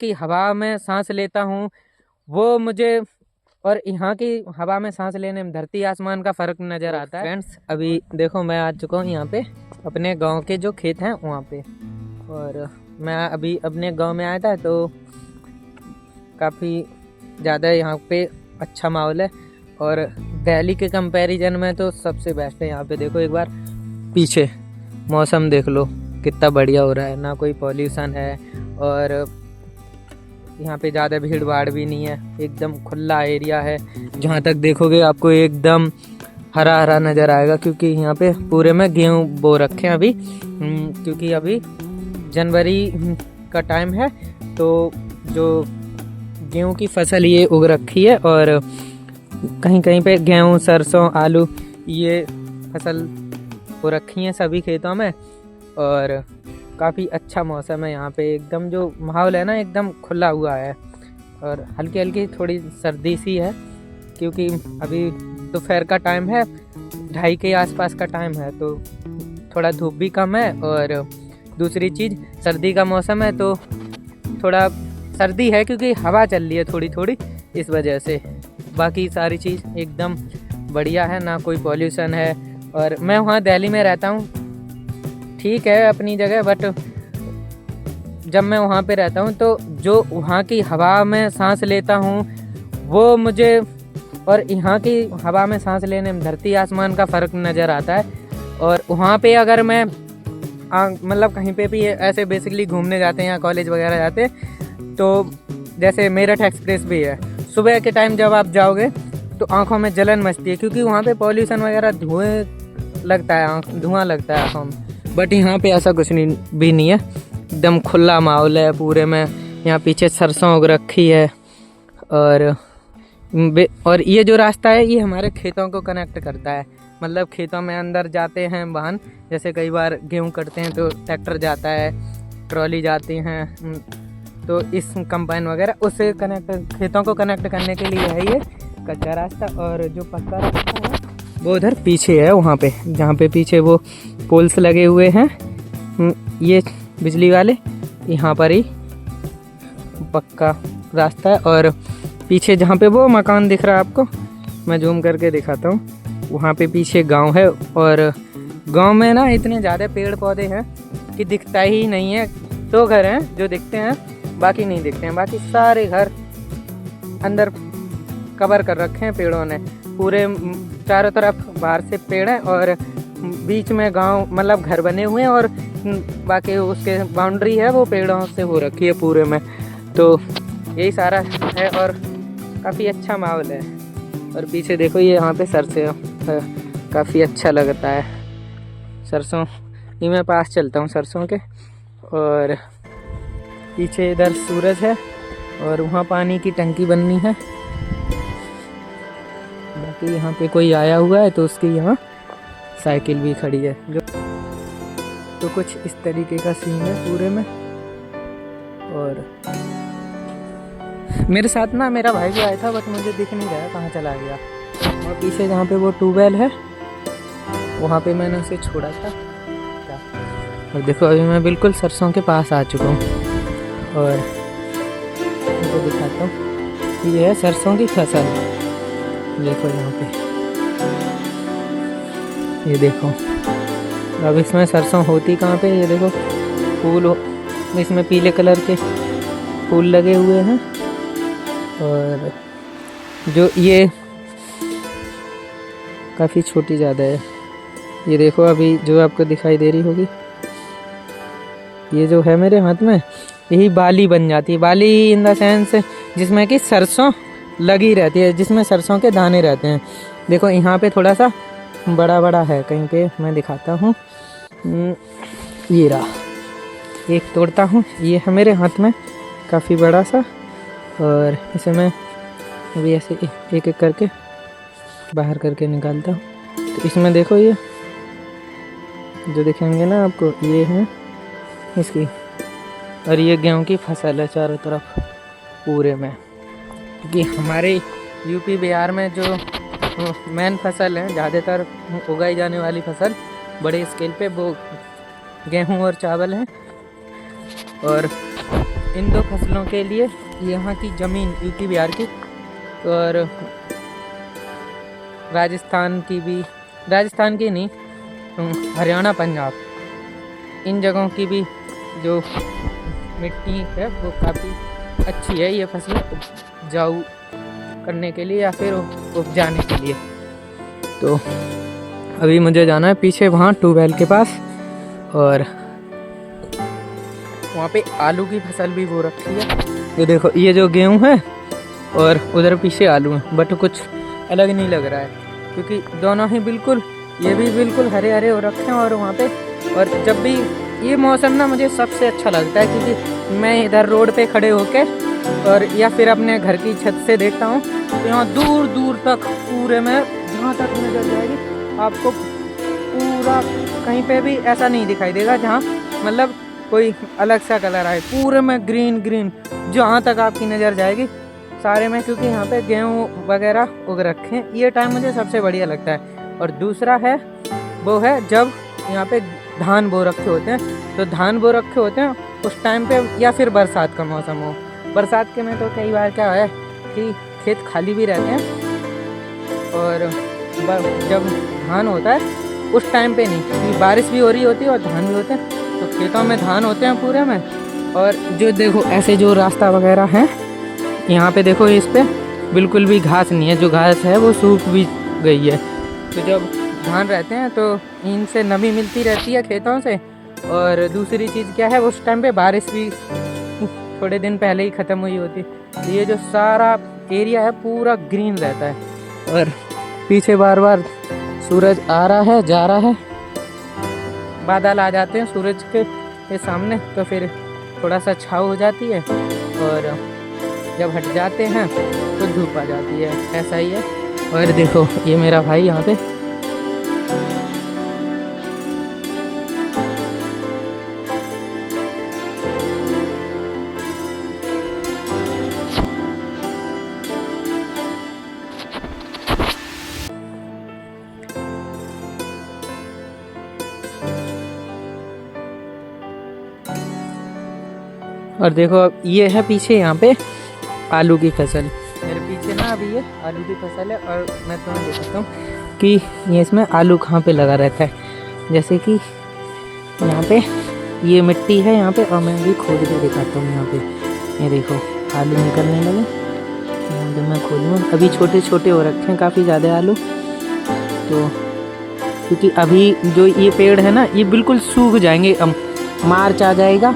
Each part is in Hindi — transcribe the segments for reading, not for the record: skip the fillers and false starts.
की हवा में सांस लेता हूँ वो मुझे, और यहाँ की हवा में सांस लेने में धरती आसमान का फ़र्क नज़र आता है। फ्रेंड्स अभी देखो मैं आ चुका हूँ यहाँ पे अपने गांव के जो खेत हैं वहाँ पे, और मैं अभी अपने गांव में आया था तो काफ़ी ज़्यादा यहाँ पे अच्छा माहौल है, और दिल्ली के कंपैरिजन में तो सबसे बेस्ट है। यहाँ पे देखो एक बार पीछे मौसम देख लो कितना बढ़िया हो रहा है, ना कोई पॉल्यूशन है और यहाँ पे ज़्यादा भीड़ भाड़ भी नहीं है, एकदम खुला एरिया है। जहाँ तक देखोगे आपको एकदम हरा हरा नज़र आएगा, क्योंकि यहाँ पे पूरे में गेहूँ बो रखे हैं अभी, क्योंकि अभी जनवरी का टाइम है तो जो गेहूँ की फसल ये उग रखी है, और कहीं कहीं पे गेहूँ सरसों आलू ये फसल हो रखी हैं सभी खेतों में। और काफ़ी अच्छा मौसम है यहाँ पे, एकदम जो माहौल है ना एकदम खुला हुआ है, और हल्की हल्की थोड़ी सर्दी सी है क्योंकि अभी दोपहर का टाइम है, 2:30 के आसपास का टाइम है, तो थोड़ा धूप भी कम है। और दूसरी चीज़ सर्दी का मौसम है तो थोड़ा सर्दी है क्योंकि हवा चल रही है थोड़ी थोड़ी, इस वजह से। बाकी सारी चीज़ एकदम बढ़िया है, ना कोई पॉल्यूशन है। और मैं वहाँ दिल्ली में रहता हूँ, ठीक है अपनी जगह, बट जब मैं वहाँ पे रहता हूँ तो जो वहाँ की हवा में सांस लेता हूँ वो मुझे, और यहाँ की हवा में सांस लेने में धरती आसमान का फ़र्क नज़र आता है। और वहाँ पे अगर मैं मतलब कहीं पे भी ऐसे बेसिकली घूमने जाते हैं या कॉलेज वगैरह जाते हैं, तो जैसे मेरठ एक्सप्रेस भी है, सुबह के टाइम जब आप जाओगे तो आँखों में जलन मचती है, क्योंकि वहाँ पे पॉल्यूशन वगैरह धुआं लगता है आँखों में। बट यहाँ पे ऐसा कुछ भी नहीं है, एकदम खुला माहौल है पूरे में। यहाँ पीछे सरसों उग रखी है, और ये जो रास्ता है ये हमारे खेतों को कनेक्ट करता है। मतलब खेतों में अंदर जाते हैं वाहन, जैसे कई बार गेहूँ कटते हैं तो ट्रैक्टर जाता है, ट्रॉली जाती हैं, तो इस कंबाइन वगैरह उससे कनेक्ट, खेतों को कनेक्ट करने के लिए है ये कच्चा रास्ता। और जो पक्का रास्ता है वो उधर पीछे है, वहाँ पे जहाँ पे पीछे वो पोल्स लगे हुए हैं ये बिजली वाले, यहाँ पर ही पक्का रास्ता है। और पीछे जहाँ पे वो मकान दिख रहा है आपको, मैं जूम करके दिखाता हूँ, वहाँ पे पीछे गांव है। और गांव में ना इतने ज़्यादा पेड़ पौधे हैं कि दिखता ही नहीं है। 2 घर हैं जो दिखते हैं, बाकी नहीं दिखते हैं। बाकी सारे घर अंदर कवर कर रखे हैं पेड़ों ने, पूरे चारों तरफ बाहर से पेड़ हैं, और बीच में गांव मतलब घर बने हुए हैं, और बाकी उसके बाउंड्री है वो पेड़ों से हो रखी है पूरे में। तो यही सारा है और काफ़ी अच्छा माहौल है। और पीछे देखो ये यहाँ पे सरसों काफ़ी अच्छा लगता है, सरसों ये मैं पास चलता हूँ सरसों के। और पीछे इधर सूरज है, और वहाँ पानी की टंकी बननी है। बाकी यहाँ पे कोई आया हुआ है तो उसकी यहाँ साइकिल भी खड़ी है। जो तो कुछ इस तरीके का सीन है पूरे में। और मेरे साथ ना मेरा भाई भी आया था, बट मुझे दिख नहीं रहा कहाँ चला गया। और पीछे जहाँ पे वो ट्यूबवेल है वहाँ पे मैंने उसे छोड़ा था। और देखो अभी मैं बिल्कुल सरसों के पास आ चुका हूँ, और उनको दिखाता हूँ। ये है सरसों की फसल, देखो यहाँ पे, ये देखो। अब इसमें सरसों होती कहाँ पे, ये देखो फूल इसमें पीले कलर के फूल लगे हुए हैं। और जो ये काफ़ी छोटी ज़्यादा है, ये देखो अभी जो आपको दिखाई दे रही होगी, ये जो है मेरे हाथ में, यही बाली बन जाती है। बाली इन द सेंस जिसमें कि सरसों लगी रहती है, जिसमें सरसों के दाने रहते हैं। देखो यहाँ पे थोड़ा सा बड़ा बड़ा है, कहीं पे मैं दिखाता हूँ, ये रहा, एक तोड़ता हूँ, ये है मेरे हाथ में काफ़ी बड़ा सा। और इसे मैं अभी ऐसे एक एक करके बाहर करके निकालता हूँ। तो इसमें देखो ये जो दिखेंगे ना आपको, ये है इसकी, और ये गेहूं की फसल है चारों तरफ पूरे में। क्योंकि हमारे यूपी बिहार में जो मेन फसल है, ज़्यादातर उगाई जाने वाली फसल बड़े स्केल पे वो गेहूं और चावल हैं। और इन 2 फसलों के लिए यहाँ की ज़मीन यूपी बिहार की और राजस्थान की नहीं, हरियाणा पंजाब, इन जगहों की भी जो मिट्टी है वो काफ़ी अच्छी है ये फसल उपजाऊ करने के लिए या फिर उपजाने के लिए। तो अभी मुझे जाना है पीछे वहाँ ट्यूबवेल के पास, और वहाँ पे आलू की फसल भी वो रखी है। ये देखो, ये जो गेहूँ है और उधर पीछे आलू है, बट कुछ अलग नहीं लग रहा है क्योंकि दोनों ही बिल्कुल, ये भी बिल्कुल हरे हरे हो रखे हैं। और वहाँ पे, और जब भी ये मौसम ना मुझे सबसे अच्छा लगता है क्योंकि मैं इधर रोड पे खड़े होके और या फिर अपने घर की छत से देखता हूँ तो यहाँ दूर दूर तक पूरे में जहाँ तक नजर जाएगी आपको पूरा कहीं पे भी ऐसा नहीं दिखाई देगा जहाँ मतलब कोई अलग सा कलर आए, पूरे में ग्रीन ग्रीन जहाँ तक आपकी नज़र जाएगी सारे में, क्योंकि यहाँ पे गेहूँ वगैरह उग रखे हैं। ये टाइम मुझे सबसे बढ़िया लगता है। और दूसरा है वो है जब यहाँ पे धान बो रखे होते हैं, तो धान बो रखे होते हैं उस टाइम पे, या फिर बरसात का मौसम हो। बरसात के में तो कई बार क्या है कि खेत खाली भी रहते हैं, और जब धान होता है उस टाइम पे नहीं, क्योंकि बारिश भी हो रही होती है और धान भी होते हैं, तो खेतों में धान होते हैं पूरे में। और जो देखो ऐसे जो रास्ता वगैरह है यहाँ पे देखो, इस पे बिल्कुल भी घास नहीं है, जो घास है वो सूख भी गई है। तो जब धान रहते हैं तो इनसे नमी मिलती रहती है खेतों से। और दूसरी चीज़ क्या है, उस टाइम पे बारिश भी थोड़े दिन पहले ही ख़त्म हुई होती, तो ये जो सारा एरिया है पूरा ग्रीन रहता है। और पीछे बार बार सूरज आ रहा है जा रहा है, बादल आ जाते हैं सूरज के सामने, तो फिर थोड़ा सा छाँव हो जाती है, और जब हट जाते हैं तो धूप आ जाती है, ऐसा ही है। और देखो ये मेरा भाई यहाँ पे और देखो ये है पीछे यहाँ पे आलू की फसल, मेरे पीछे ना अभी ये आलू की फसल है। और मैं तुम्हें दिखाता हूँ कि ये इसमें आलू कहाँ पे लगा रहता है। जैसे कि यहाँ पे ये मिट्टी है यहाँ पे, और मैं अभी खोद के दिखाता हूँ। यहाँ पे ये देखो आलू निकलने लगे, यहाँ पे मैं खोदूँगा। अभी छोटे छोटे हो रखे हैं काफ़ी ज़्यादा आलू, तो क्योंकि अभी जो ये पेड़ है ना ये बिल्कुल सूख जाएंगे, अब मार्च आ जाएगा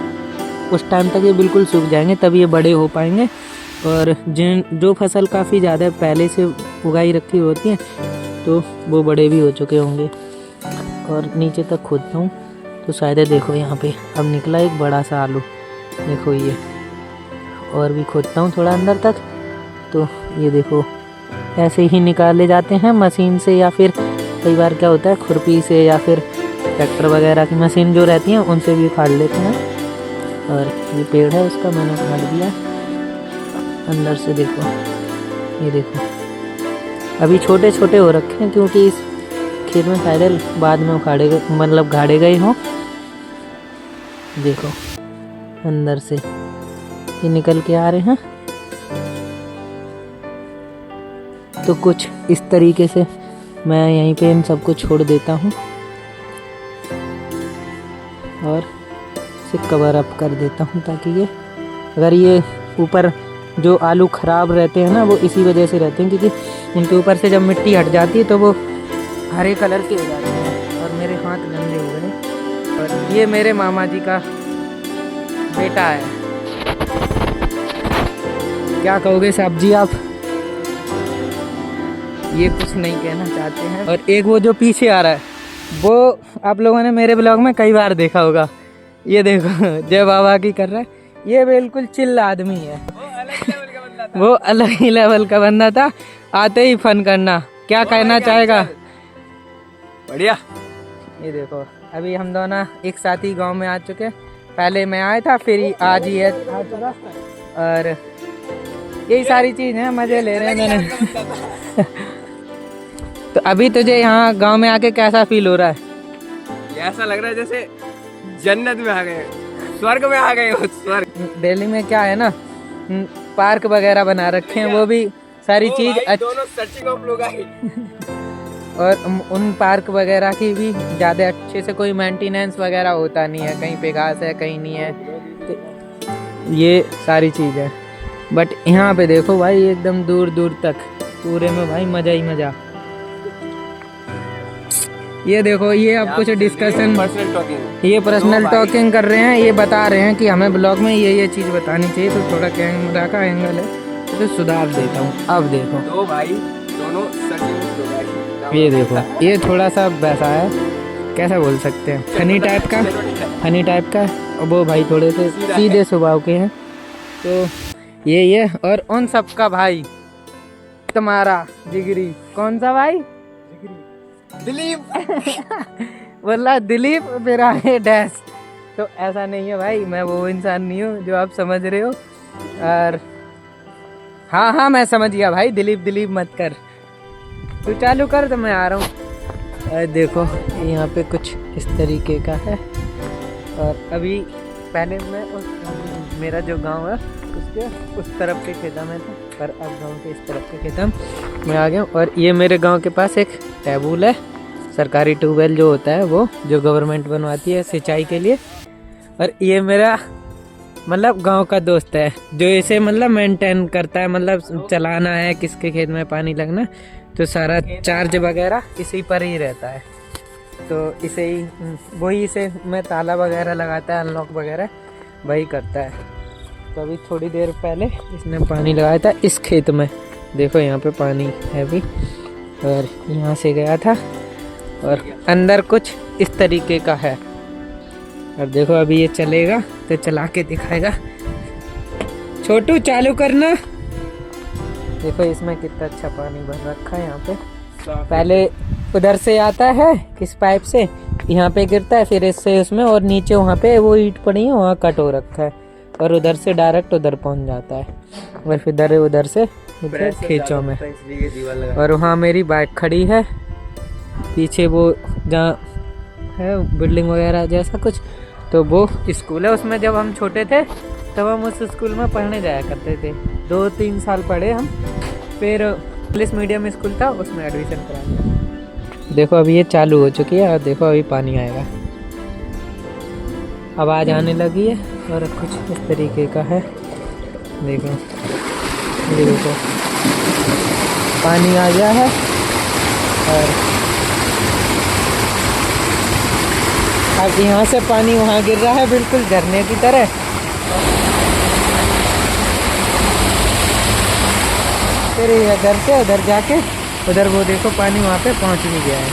उस टाइम तक ये बिल्कुल सूख जाएंगे, तब ये बड़े हो पाएंगे। और जो फसल काफ़ी ज़्यादा पहले से उगाई रखी होती हैं तो वो बड़े भी हो चुके होंगे। और नीचे तक खोदता हूँ तो शायद देखो यहाँ पे अब निकला एक बड़ा सा आलू, देखो ये। और भी खोदता हूँ थोड़ा अंदर तक, तो ये देखो ऐसे ही निकाले जाते हैं मशीन से, या फिर कई बार क्या होता है खुरपी से, या फिर ट्रैक्टर वगैरह की मशीन जो रहती हैं उनसे भी उखाड़ लेते हैं। और ये पेड़ है उसका मैंने उखाड़ दिया अंदर से, देखो ये देखो अभी छोटे छोटे हो रखे हैं क्योंकि इस खेत में शायद बाद में उखाड़े गए, मतलब गाड़े गए हों। देखो अंदर से ये निकल के आ रहे हैं। तो कुछ इस तरीके से मैं यहीं पे इन सबको छोड़ देता हूँ और इसे कवर अप कर देता हूँ, ताकि ये अगर ये ऊपर जो आलू ख़राब रहते हैं ना वो इसी वजह से रहते हैं, क्योंकि उनके ऊपर से जब मिट्टी हट जाती है तो वो हरे कलर के हो जाते हैं। और मेरे हाथ गंदे हो गए। और ये मेरे मामा जी का बेटा है। क्या कहोगे साहब जी आप? ये कुछ नहीं कहना चाहते हैं। और एक वो जो पीछे आ रहा है वो आप लोगों ने मेरे ब्लॉग में कई बार देखा होगा। ये देखो जय बाबा की कर रहा है, ये बिल्कुल चिल्ल आदमी है। वो अलग ही लेवल का बंदा था, आते ही फन करना। क्या कहना चाहेगा? बढ़िया। ये देखो अभी हम दोनों एक साथ ही गांव में आ चुके, पहले मैं आया था फिर आज ही आ चुका। और यही सारी चीज़ है, मज़े ले रहे हैं मैंने। तो अभी तुझे यहाँ गांव में आके कैसा फील हो रहा है? ऐसा लग रहा है जैसे जन्नत में आ गए। स्वर्ग में आ गए हो, स्वर्ग। दिल्ली में क्या है ना, पार्क वगैरह बना रखे हैं, वो भी सारी चीज दोनों सर्चिंग ऑफ लोग आए। और उन पार्क वगैरह की भी ज़्यादा अच्छे से कोई मेंटेनेंस वगैरह होता नहीं है, कहीं पे घास है कहीं नहीं है, तो ये सारी चीज़ है। बट यहाँ पे देखो भाई एकदम दूर दूर तक पूरे में भाई मज़ा ही मज़ा। ये देखो ये अब कुछ डिस्कशन, ये पर्सनल टॉकिंग कर रहे हैं, ये बता रहे हैं कि हमें ब्लॉग में ये चीज़ बतानी चाहिए, तो थोड़ा कैमरा का एंगल है तो सुधार देता हूँ। अब देखो दो भाई दोनों ये देखो, ये थोड़ा सा वैसा है, कैसा बोल सकते हैं, फनी टाइप का, फनी टाइप का। और वो भाई थोड़े से सीधे स्वभाव के हैं। तो ये और उन सब का भाई तुम्हारा जिगरी कौन सा भाई? दिलीप। बोला दिलीप मेरा है डैश। तो ऐसा नहीं है भाई, मैं वो इंसान नहीं हूँ जो आप समझ रहे हो। और हाँ मैं समझ गया भाई, दिलीप मत कर, तू चालू कर तो मैं आ रहा हूँ। देखो यहाँ पे कुछ इस तरीके का है। और अभी पहले मैं मेरा जो गांव है उसके उस तरफ के खेता में था, पर अब गांव के इस तरफ के खेता में आ गया हूँ। और ये मेरे गांव के पास एक टैबूल है, सरकारी ट्यूबवेल जो होता है वो, जो गवर्नमेंट बनवाती है सिंचाई के लिए। और ये मेरा मतलब गांव का दोस्त है जो इसे मतलब मेंटेन करता है, मतलब चलाना है, किसके खेत में पानी लगना, तो सारा चार्ज वगैरह इसी पर ही रहता है। तो इसे ही वही इसे में ताला वगैरह लगाता है, अनलॉक वगैरह वही करता है। तो अभी थोड़ी देर पहले इसने पानी लगाया था इस खेत में, देखो यहाँ पे पानी है भी। और यहाँ से गया था और अंदर कुछ इस तरीके का है। और देखो अभी ये चलेगा तो चला के दिखाएगा। छोटू चालू करना। देखो इसमें कितना अच्छा पानी भर रखा है यहाँ पे। पहले उधर से आता है किस पाइप से, यहाँ पे गिरता है, फिर इससे उसमें, और नीचे वहाँ पे वो ईंट पड़ी है वहाँ कट हो रखा है, और उधर से डायरेक्ट उधर पहुँच जाता है, और फिर उधर से खींचो में। और वहाँ मेरी बाइक खड़ी है, पीछे वो जहाँ है बिल्डिंग वगैरह जैसा कुछ, तो वो स्कूल है। उसमें जब हम छोटे थे तब हम उस स्कूल में पढ़ने जाया करते थे, 2-3 साल पढ़े हम, फिर इंग्लिश मीडियम स्कूल था उसमें एडमिशन करा दिया। देखो अभी ये चालू हो चुकी है, और देखो अभी पानी आएगा, आवाज़ आने लगी है, और कुछ इस तरीके का है। देखो ये देखो पानी आ गया है। और अब यहाँ से पानी वहाँ गिर रहा है बिल्कुल झरने की तरह। फिर इधर से उधर जाके उधर वो देखो पानी वहाँ पे पहुँच भी गया है।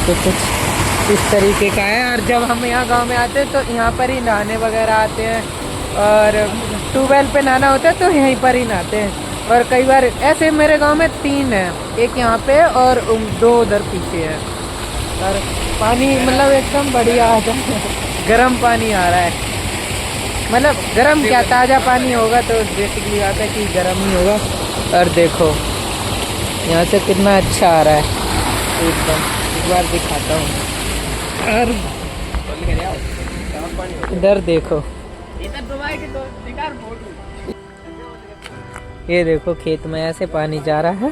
तो कुछ इस तरीके का है। और जब हम यहाँ गांव में आते हैं तो यहाँ पर ही नहाने वगैरह आते हैं, और ट्यूबवेल पे नहाना होता है तो यहीं पर ही नहाते हैं। और कई बार ऐसे मेरे गांव में 3 है, एक यहाँ पे और 2 उधर पीछे है। और पानी मतलब एकदम बढ़िया आता है, गर्म पानी आ रहा है, मतलब गर्म क्या ताज़ा पानी होगा तो बेसिकली आता है कि गर्म ही होगा। और देखो यहाँ से कितना अच्छा आ रहा है एकदम, एक बार दिखाता हूँ। और इधर देखो, ये देखो खेत में ऐसे पानी जा रहा है।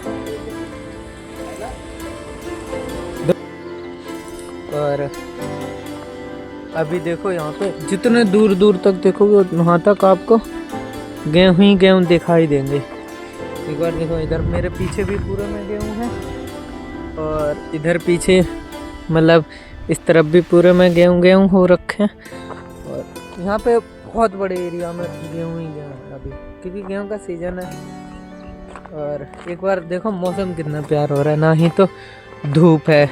और अभी देखो यहाँ पे जितने दूर दूर तक देखोगे वहाँ तक आपको गेहूं ही गेहूं दिखाई देंगे। एक बार देखो इधर मेरे पीछे भी पूरे में गेहूं है, और इधर पीछे मतलब इस तरफ भी पूरे में गेहूं हो रखे हैं। और यहाँ पे बहुत बड़े एरिया में गेहूं ही गेहूं है अभी, क्योंकि गेहूं का सीजन है। और एक बार देखो मौसम कितना प्यारा हो रहा है, ना ही तो धूप है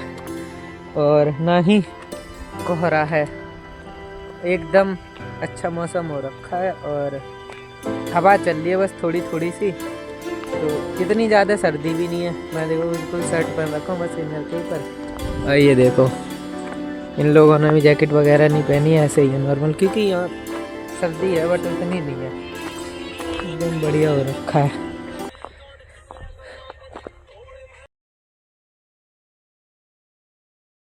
और ना ही कोहरा है, एकदम अच्छा मौसम हो रखा है। और हवा चल रही है बस थोड़ी थोड़ी सी, तो इतनी ज़्यादा सर्दी भी नहीं है। मैं देखो बिल्कुल शर्ट पहन रखा हूँ बस इनर के ऊपर। और ये देखो इन लोगों ने भी जैकेट वगैरह नहीं पहनी है, ऐसे ही है नॉर्मल, क्योंकि यहाँ सर्दी है बट उतनी नहीं है, एकदम बढ़िया हो रखा है।